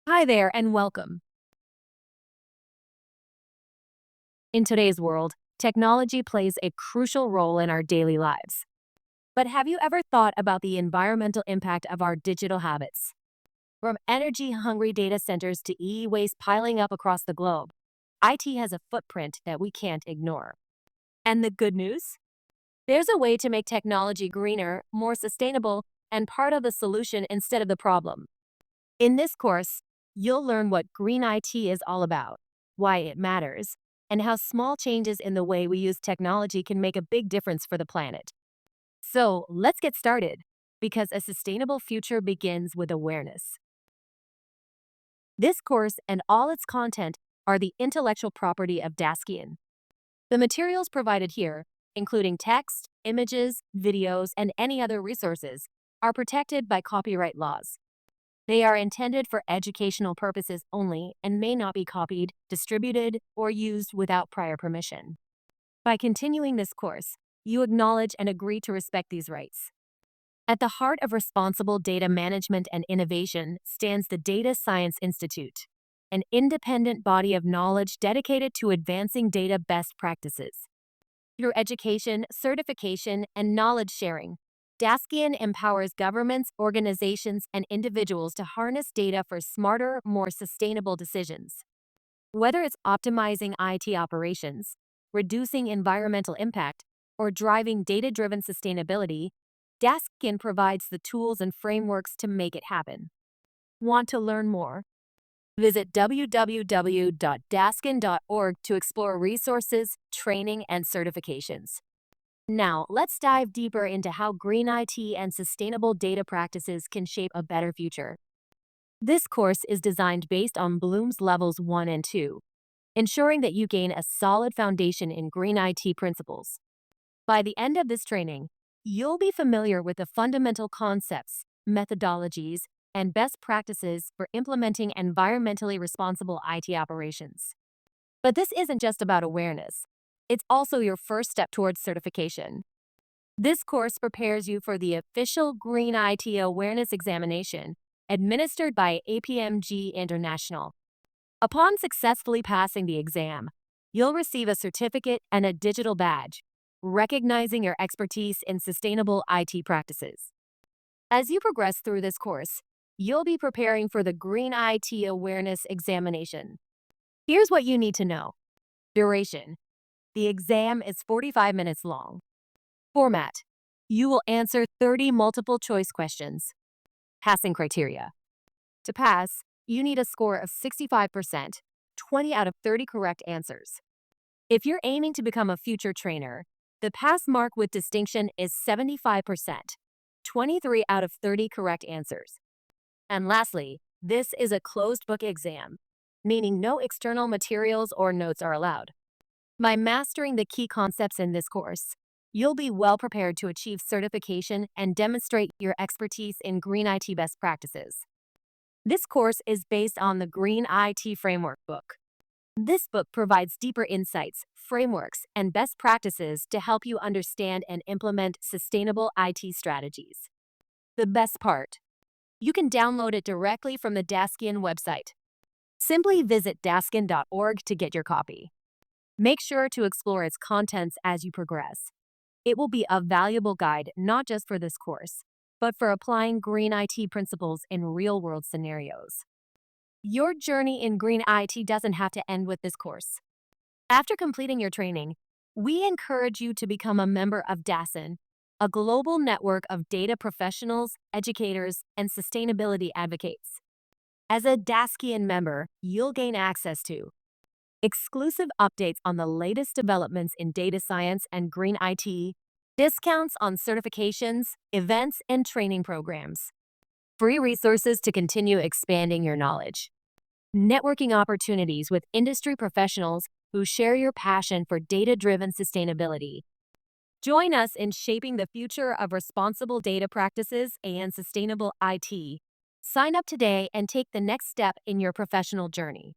Hi there and welcome. In today's world, technology plays a crucial role in our daily lives. But have you ever thought about the environmental impact of our digital habits? From energy hungry data centers to e waste piling up across the globe, IT has a footprint that we can't ignore. And the good news? There's a way to make technology greener, more sustainable, and part of the solution instead of the problem. In this course, you'll learn what green IT is all about, why it matters, and how small changes in the way we use technology can make a big difference for the planet. So let's get started, because a sustainable future begins with awareness. This course and all its content are the intellectual property of DASCIN. The materials provided here, including text, images, videos, and any other resources, are protected by copyright laws. They are intended for educational purposes only and may not be copied, distributed, or used without prior permission. By continuing this course, you acknowledge and agree to respect these rights. At the heart of responsible data management and innovation stands the Data Science Institute, an independent body of knowledge dedicated to advancing data best practices. Through education, certification, and knowledge sharing, DASCIN empowers governments, organizations, and individuals to harness data for smarter, more sustainable decisions. Whether it's optimizing IT operations, reducing environmental impact, or driving data-driven sustainability, DASCIN provides the tools and frameworks to make it happen. Want to learn more? Visit www.daskin.org to explore resources, training, and certifications. Now, let's dive deeper into how green IT and sustainable data practices can shape a better future. This course is designed based on Bloom's Levels 1 and 2, ensuring that you gain a solid foundation in green IT principles. By the end of this training, you'll be familiar with the fundamental concepts, methodologies, and best practices for implementing environmentally responsible IT operations. But this isn't just about awareness. It's also your first step towards certification. This course prepares you for the official Green IT Awareness Examination administered by APMG International. Upon successfully passing the exam, you'll receive a certificate and a digital badge, recognizing your expertise in sustainable IT practices. As you progress through this course, you'll be preparing for the Green IT Awareness Examination. Here's what you need to know. Duration. The exam is 45 minutes long. Format. You will answer 30 multiple choice questions. Passing criteria. To pass, you need a score of 65%, 20 out of 30 correct answers. If you're aiming to become a future trainer, the pass mark with distinction is 75%, 23 out of 30 correct answers. And lastly, this is a closed book exam, meaning no external materials or notes are allowed. By mastering the key concepts in this course, you'll be well prepared to achieve certification and demonstrate your expertise in green IT best practices. This course is based on the Green IT Framework book. This book provides deeper insights, frameworks, and best practices to help you understand and implement sustainable IT strategies. The best part, you can download it directly from the DASCIN website. Simply visit daskin.org to get your copy. Make sure to explore its contents as you progress. It will be a valuable guide not just for this course, but for applying green IT principles in real-world scenarios. Your journey in green IT doesn't have to end with this course. After completing your training, we encourage you to become a member of DASCIN, a global network of data professionals, educators, and sustainability advocates. As a DASCIN member, you'll gain access to exclusive updates on the latest developments in data science and green IT, discounts on certifications, events, and training programs, free resources to continue expanding your knowledge, networking opportunities with industry professionals who share your passion for data-driven sustainability. Join us in shaping the future of responsible data practices and sustainable IT. Sign up today and take the next step in your professional journey.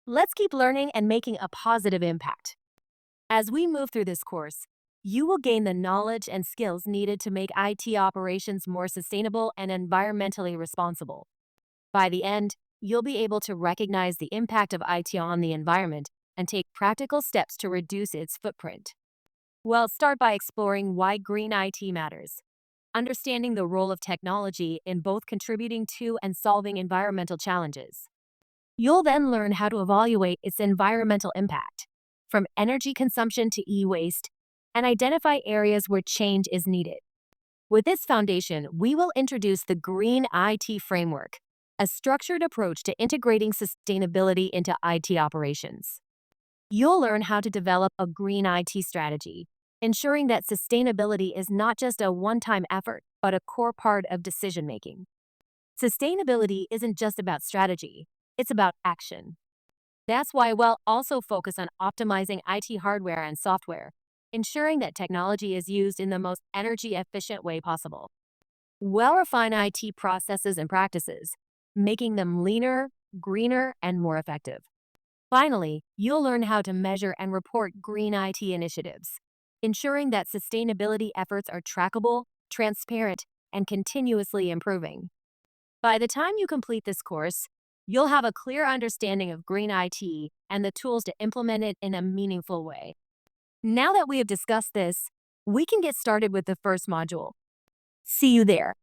Let's keep learning and making a positive impact. As we move through this course, you will gain the knowledge and skills needed to make IT operations more sustainable and environmentally responsible. By the end, you'll be able to recognize the impact of IT on the environment and take practical steps to reduce its footprint. Well, start by exploring why green IT matters, understanding the role of technology in both contributing to and solving environmental challenges. You'll then learn how to evaluate its environmental impact, from energy consumption to e-waste, and identify areas where change is needed. With this foundation, we will introduce the Green IT Framework, a structured approach to integrating sustainability into IT operations. You'll learn how to develop a green IT strategy, ensuring that sustainability is not just a one-time effort, but a core part of decision-making. Sustainability isn't just about strategy, it's about action. That's why we'll also focus on optimizing IT hardware and software, ensuring that technology is used in the most energy-efficient way possible. We'll refine IT processes and practices, making them leaner, greener, and more effective. Finally, you'll learn how to measure and report green IT initiatives, ensuring that sustainability efforts are trackable, transparent, and continuously improving. By the time you complete this course, you'll have a clear understanding of green IT and the tools to implement it in a meaningful way. Now that we have discussed this, we can get started with the first module. See you there.